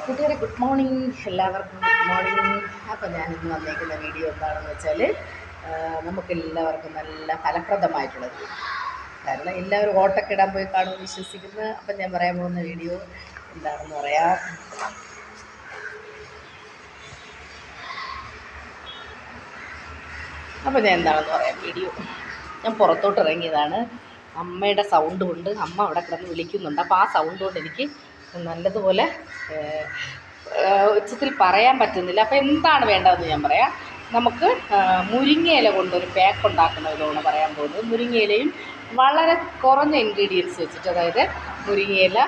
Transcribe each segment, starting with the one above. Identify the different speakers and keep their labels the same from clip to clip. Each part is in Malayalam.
Speaker 1: കൂട്ടുകാരെ ഗുഡ് മോർണിംഗ്. എല്ലാവർക്കും ഗുഡ് മോർണിംഗ്. അപ്പോൾ ഞാനിന്ന് വന്നേക്കുന്ന വീഡിയോ എന്താണെന്ന് വെച്ചാൽ നമുക്കെല്ലാവർക്കും നല്ല ഫലപ്രദമായിട്ടുള്ളത്, കാരണം എല്ലാവരും ഓട്ടൊക്കെ ഇടാൻ പോയി കാണുമെന്ന് വിശ്വസിക്കുന്നു. അപ്പം ഞാൻ പറയാൻ പോകുന്ന വീഡിയോ എന്താണെന്ന് പറയാം. അപ്പോൾ ഞാൻ എന്താണെന്ന് പറയാം വീഡിയോ. ഞാൻ പുറത്തോട്ട് ഇറങ്ങിയതാണ്. അമ്മയുടെ സൗണ്ട് കൊണ്ട് അമ്മ അവിടെ കിടന്ന് വിളിക്കുന്നുണ്ട്. അപ്പോൾ ആ സൗണ്ട് കൊണ്ട് എനിക്ക് നല്ലതുപോലെ ഉച്ചത്തിൽ പറയാൻ പറ്റുന്നില്ല. അപ്പോൾ എന്താണ് വേണ്ടതെന്ന് ഞാൻ പറയാം. നമുക്ക് മുരിങ്ങയില കൊണ്ടൊരു പാക്ക് ഉണ്ടാക്കുന്ന ഇതാണ് പറയാൻ പോകുന്നത്. മുരിങ്ങയിലയും വളരെ കുറഞ്ഞ ഇൻഗ്രീഡിയൻസ് വെച്ചിട്ട്, അതായത് മുരിങ്ങയില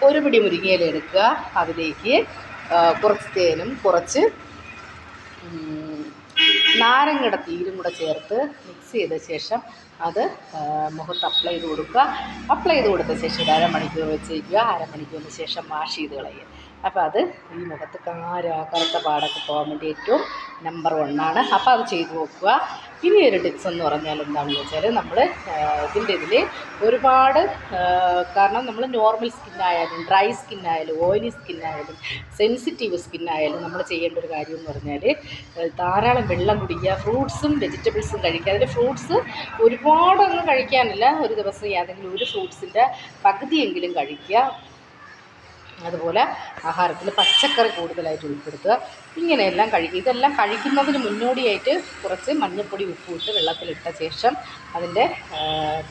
Speaker 1: ഒരു പിടി മുരിങ്ങയില എടുക്കുക. അതിലേക്ക് കുറച്ച് തേനും കുറച്ച് നാരങ്ങയുടെ നീരും കൂടെ ചേർത്ത് മിക്സ് ചെയ്ത ശേഷം അത് മുഖത്ത് അപ്ലൈ ചെയ്ത് കൊടുക്കുക. അപ്ലൈ ചെയ്ത് കൊടുത്ത ശേഷം ഒരു അരമണിക്കൂർ വെച്ചേക്കുക. അരമണിക്കൂറിന് ശേഷം വാഷ് ചെയ്ത് കളയുക. അപ്പോൾ അത് ഈ മുഖത്ത് കറുത്ത പാടൊക്കെ പോകാൻ വേണ്ടി ഏറ്റവും നമ്പർ 1 അപ്പോൾ അത് ചെയ്ത് നോക്കുക. ഇനി ഒരു ടിപ്സ് എന്ന് പറഞ്ഞാൽ എന്താണെന്ന് വെച്ചാൽ, നമ്മൾ ഇതിൽ ഒരുപാട്, കാരണം നമ്മൾ നോർമൽ സ്കിന്നായാലും ഡ്രൈ സ്കിന്നായാലും ഓയിലി സ്കിന്നായാലും സെൻസിറ്റീവ് സ്കിന്നായാലും നമ്മൾ ചെയ്യേണ്ട ഒരു കാര്യം എന്ന് പറഞ്ഞാൽ ധാരാളം വെള്ളം കുടിക്കുക, ഫ്രൂട്ട്സും വെജിറ്റബിൾസും കഴിക്കുക. അതിൽ ഫ്രൂട്ട്സ് ഒരുപാടൊന്നും കഴിക്കാനില്ല, ഒരു ദിവസം ഏതെങ്കിലും ഒരു ഫ്രൂട്ട്സിൻ്റെ പകുതിയെങ്കിലും കഴിക്കുക. അതുപോലെ ആഹാരത്തിൽ പച്ചക്കറി കൂടുതലായിട്ട് ഉൾപ്പെടുത്തുക. ഇങ്ങനെയെല്ലാം കഴിക്കുക. ഇതെല്ലാം കഴിക്കുന്നതിന് മുന്നോടിയായിട്ട് കുറച്ച് മഞ്ഞൾപ്പൊടി ഉപ്പിട്ട് വെള്ളത്തിലിട്ട ശേഷം അതിൻ്റെ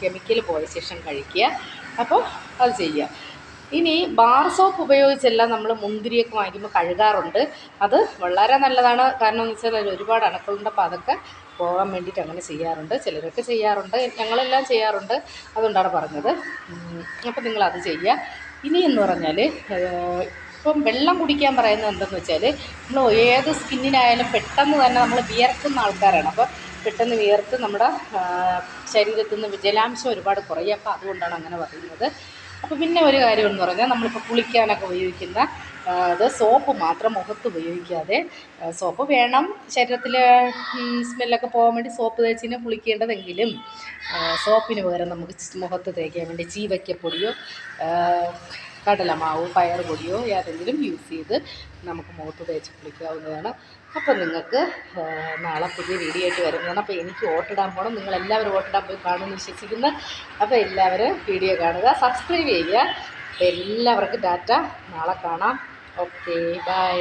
Speaker 1: കെമിക്കൽ പോയ ശേഷം കഴിക്കുക. അപ്പോൾ അത് ചെയ്യുക. ഇനി ബാർ സോപ്പ് ഉപയോഗിച്ചെല്ലാം നമ്മൾ മുന്തിരിയൊക്കെ വാങ്ങിക്കുമ്പോൾ കഴുകാറുണ്ട്. അത് വളരെ നല്ലതാണ്. കാരണം എന്ന് വെച്ചാൽ അതിൽ ഒരുപാട് അണുക്കളുണ്ട്. അപ്പോൾ അതൊക്കെ പോകാൻ വേണ്ടിയിട്ട് അങ്ങനെ ചെയ്യാറുണ്ട്. ചിലരൊക്കെ ചെയ്യാറുണ്ട്, ഞങ്ങളെല്ലാം ചെയ്യാറുണ്ട്. അതുകൊണ്ടാണ് പറഞ്ഞത്. അപ്പോൾ നിങ്ങളത് ചെയ്യുക. ഇനി എന്ന് പറഞ്ഞാൽ, ഇപ്പം വെള്ളം കുടിക്കാൻ പറയുന്നത് എന്തെന്ന് വെച്ചാൽ, നമ്മൾ ഏത് സ്കിന്നിനായാലും പെട്ടെന്ന് തന്നെ നമ്മൾ വിയർക്കുന്ന ആൾക്കാരാണ്. അപ്പോൾ പെട്ടെന്ന് വിയർത്ത് നമ്മുടെ ശരീരത്തിൽ നിന്ന് ജലാംശം ഒരുപാട് കുറയും. അപ്പോൾ അതുകൊണ്ടാണ് അങ്ങനെ പറയുന്നത്. അപ്പോൾ പിന്നെ ഒരു കാര്യം എന്ന് പറഞ്ഞാൽ, നമ്മളിപ്പോൾ കുളിക്കാനൊക്കെ ഉപയോഗിക്കുന്ന അത് സോപ്പ് മാത്രം മുഖത്ത് ഉപയോഗിക്കാതെ, സോപ്പ് വേണം ശരീരത്തിൽ സ്മെല്ലൊക്കെ പോകാൻ വേണ്ടി സോപ്പ് തേച്ചിനെ കുളിക്കേണ്ടതെങ്കിലും സോപ്പിന് പകരം നമുക്ക് മുഖത്ത് തേക്കാൻ വേണ്ടി ചീവയ്ക്കപ്പൊടിയോ കടലമാവോ പയർ പൊടിയോ ഏതെങ്കിലും യൂസ് ചെയ്ത് നമുക്ക് മുഖത്ത് തേച്ച് കുളിക്കാവുന്നതാണ്. അപ്പോൾ നിങ്ങൾക്ക് നാളെ പുതിയ വീഡിയോ ആയിട്ട് വരുന്നതാണ്. അപ്പോൾ എനിക്ക് ഓട്ടിടാൻ പോകണം. നിങ്ങളെല്ലാവരും ഓട്ടിടാൻ പോയി കാണുമെന്ന് വിശ്വസിക്കുന്നു. അപ്പോൾ എല്ലാവരും വീഡിയോ കാണുക, സബ്സ്ക്രൈബ് ചെയ്യുക. അപ്പോൾ എല്ലാവർക്കും ടാറ്റ, നാളെ കാണാം. Okay, by.